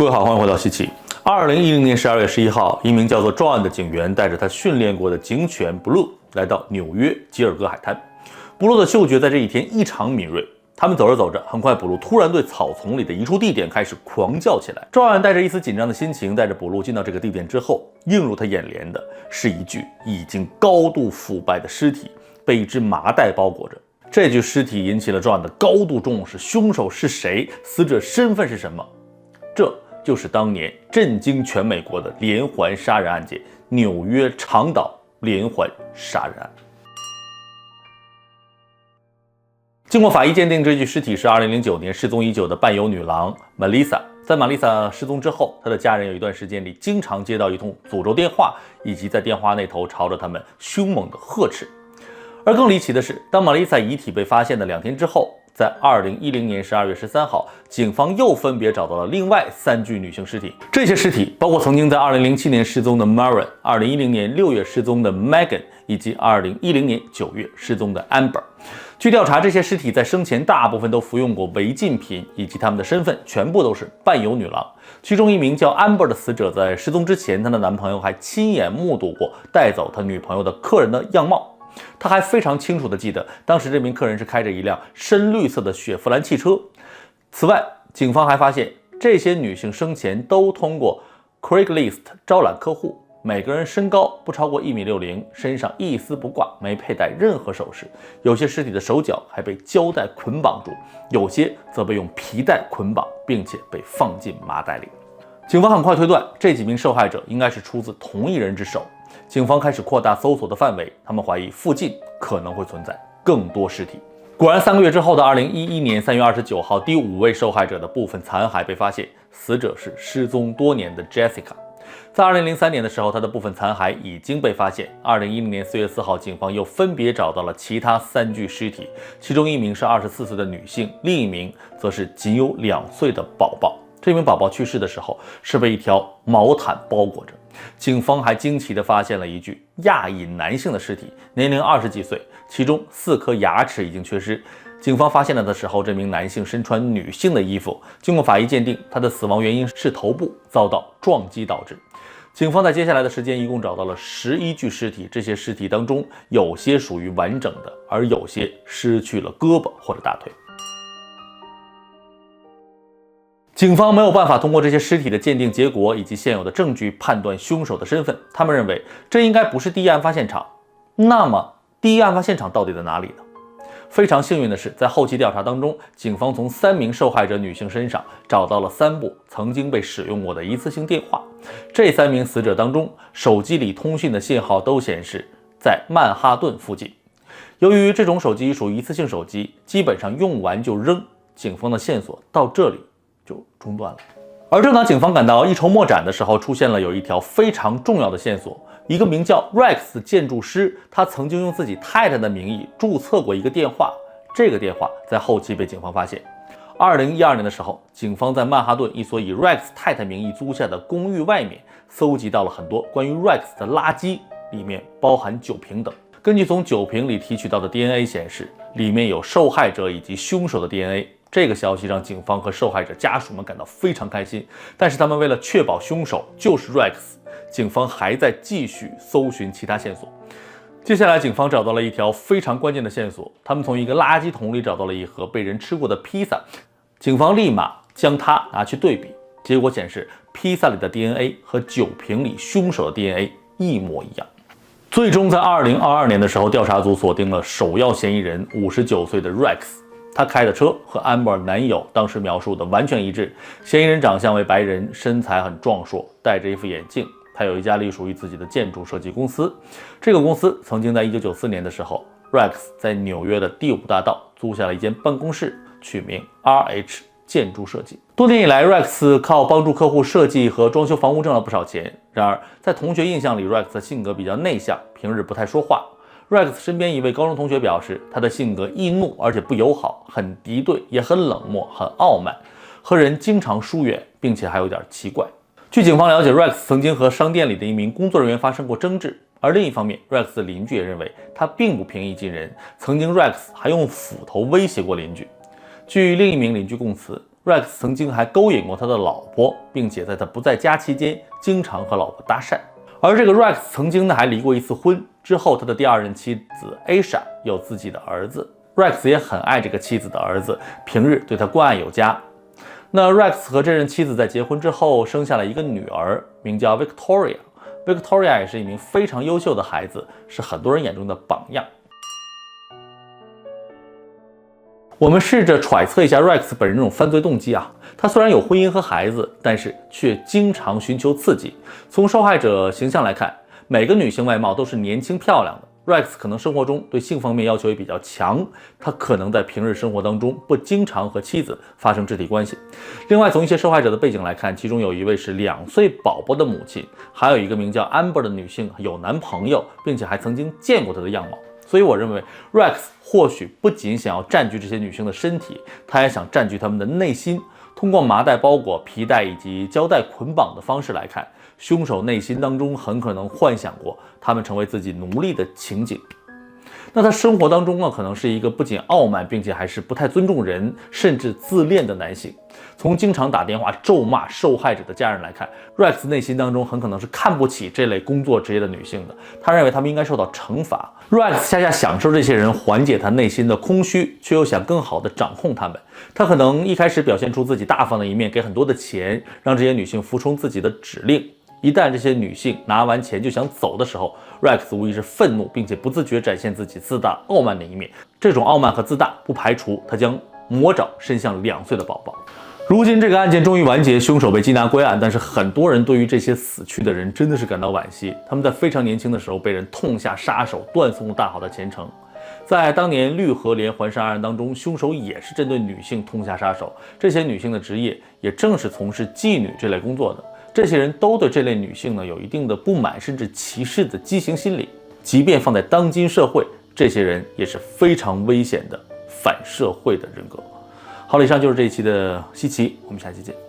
各位好，欢迎回到西奇。2010年12月11号，一名叫做 John 的警员带着他训练过的警犬 Blue 来到纽约吉尔戈海滩。Blue 的嗅觉在这一天异常敏锐。他们走着走着，很快 Blue 突然对草丛里的一处地点开始狂叫起来。John 带着一丝紧张的心情，带着 Blue 进到这个地点之后，映入他眼帘的是一具已经高度腐败的尸体，被一只麻袋包裹着。这具尸体引起了 John 的高度重视，凶手是谁？死者身份是什么？这就是当年震惊全美国的连环杀人案件——纽约长岛连环杀人案。经过法医鉴定，这具尸体是2009年失踪已久的伴游女郎 Melissa。在 Melissa 失踪之后，她的家人有一段时间里经常接到一通诅咒电话，以及在电话那头朝着他们凶猛的呵斥。而更离奇的是，当 Melissa 遗体被发现的2天之后，在2010年12月13号，警方又分别找到了另外3具女性尸体。这些尸体包括曾经在2007年失踪的 Maren、2010年6月失踪的 Megan， 以及2010年9月失踪的 Amber。据调查，这些尸体在生前大部分都服用过违禁品，以及他们的身份全部都是伴游女郎。其中一名叫 Amber 的死者在失踪之前，她的男朋友还亲眼目睹过带走他女朋友的客人的样貌。他还非常清楚地记得，当时这名客人是开着一辆深绿色的雪佛兰汽车。此外，警方还发现这些女性生前都通过 Craigslist 招揽客户，每个人身高不超过1.60米，身上一丝不挂，没佩戴任何首饰。有些尸体的手脚还被胶带捆绑住，有些则被用皮带捆绑，并且被放进麻袋里。警方很快推断，这几名受害者应该是出自同一人之手。警方开始扩大搜索的范围，他们怀疑附近可能会存在更多尸体。果然，3个月之后的2011年3月29号，第5位受害者的部分残骸被发现，死者是失踪多年的 Jessica。在2003年的时候，她的部分残骸已经被发现。2010年4月4号，警方又分别找到了其他3具尸体，其中一名是24岁的女性，另一名则是仅有2岁的宝宝。这名宝宝去世的时候是被一条毛毯包裹着。警方还惊奇地发现了一具亚裔男性的尸体，年龄20几岁，其中4颗牙齿已经缺失。警方发现了的时候，这名男性身穿女性的衣服。经过法医鉴定，他的死亡原因是头部遭到撞击导致。警方在接下来的时间一共找到了11具尸体，这些尸体当中有些属于完整的，而有些失去了胳膊或者大腿。警方没有办法通过这些尸体的鉴定结果以及现有的证据判断凶手的身份，他们认为这应该不是第一案发现场。那么第一案发现场到底在哪里呢？非常幸运的是，在后期调查当中，警方从3名受害者女性身上找到了3部曾经被使用过的一次性电话。这3名死者当中，手机里通讯的信号都显示在曼哈顿附近。由于这种手机属于一次性手机，基本上用完就扔，警方的线索到这里就中断了。而正当警方感到一筹莫展的时候，出现了有一条非常重要的线索。一个名叫 Rex 的建筑师，他曾经用自己太太的名义注册过一个电话，这个电话在后期被警方发现。2012年的时候，警方在曼哈顿一所以 Rex 太太名义租下的公寓外面搜集到了很多关于 Rex 的垃圾，里面包含酒瓶等。根据从酒瓶里提取到的 DNA 显示，里面有受害者以及凶手的 DNA。这个消息让警方和受害者家属们感到非常开心，但是他们为了确保凶手就是 Rex， 警方还在继续搜寻其他线索。接下来，警方找到了一条非常关键的线索，他们从一个垃圾桶里找到了一盒被人吃过的披萨，警方立马将它拿去对比，结果显示披萨里的 DNA 和酒瓶里凶手的 DNA 一模一样。最终在2022年的时候，调查组锁定了首要嫌疑人59岁的 Rex。他开的车和 Amber 男友当时描述的完全一致，嫌疑人长相为白人，身材很壮硕，戴着一副眼镜。他有一家隶属于自己的建筑设计公司，这个公司曾经在1994年的时候 ，Rex 在纽约的第5大道租下了一间办公室，取名 RH 建筑设计。多年以来 ，Rex 靠帮助客户设计和装修房屋挣了不少钱。然而，在同学印象里 ，Rex 的性格比较内向，平日不太说话。Rex 身边一位高中同学表示，他的性格易怒而且不友好，很敌对，也很冷漠，很傲慢，和人经常疏远，并且还有点奇怪。据警方了解 ，Rex 曾经和商店里的一名工作人员发生过争执。而另一方面 ，Rex 的邻居也认为他并不平易近人，曾经 Rex 还用斧头威胁过邻居。据另一名邻居供词 Rex 曾经还勾引过他的老婆，并且在他不在家期间经常和老婆搭讪。而这个 Rex 曾经呢还离过一次婚，之后他的第二任妻子 Asha 有自己的儿子。Rex 也很爱这个妻子的儿子，平日对他关爱有加。那 Rex 和这任妻子在结婚之后生下了一个女儿，名叫 Victoria。Victoria 也是一名非常优秀的孩子，是很多人眼中的榜样。我们试着揣测一下 Rex 本人这种犯罪动机啊，他虽然有婚姻和孩子，但是却经常寻求刺激。从受害者形象来看，每个女性外貌都是年轻漂亮的。Rex 可能生活中对性方面要求也比较强，他可能在平日生活当中不经常和妻子发生肢体关系。另外，从一些受害者的背景来看，其中有一位是2岁宝宝的母亲，还有一个名叫 Amber 的女性有男朋友，并且还曾经见过她的样貌。所以我认为 Rex 或许不仅想要占据这些女性的身体，他也想占据她们的内心。通过麻袋包裹、皮带以及胶带捆绑的方式来看，凶手内心当中很可能幻想过他们成为自己奴隶的情景。那他生活当中呢，可能是一个不仅傲慢，并且还是不太尊重人，甚至自恋的男性。从经常打电话咒骂受害者的家人来看， Rex 内心当中很可能是看不起这类工作职业的女性的，他认为他们应该受到惩罚。 Rex 恰恰享受这些人缓解他内心的空虚，却又想更好的掌控他们。他可能一开始表现出自己大方的一面，给很多的钱，让这些女性服从自己的指令。一旦这些女性拿完钱就想走的时候， Rex 无疑是愤怒，并且不自觉展现自己自大傲慢的一面。这种傲慢和自大不排除他将魔爪伸向2岁的宝宝。如今这个案件终于完结，凶手被缉拿归案，但是很多人对于这些死去的人真的是感到惋惜。他们在非常年轻的时候被人痛下杀手，断送了大好的前程。在当年绿河连环杀案当中，凶手也是针对女性痛下杀手。这些女性的职业也正是从事妓女这类工作的。这些人都对这类女性呢有一定的不满甚至歧视的畸形心理，即便放在当今社会，这些人也是非常危险的反社会的人格。好了，以上就是这一期的稀奇，我们下期见。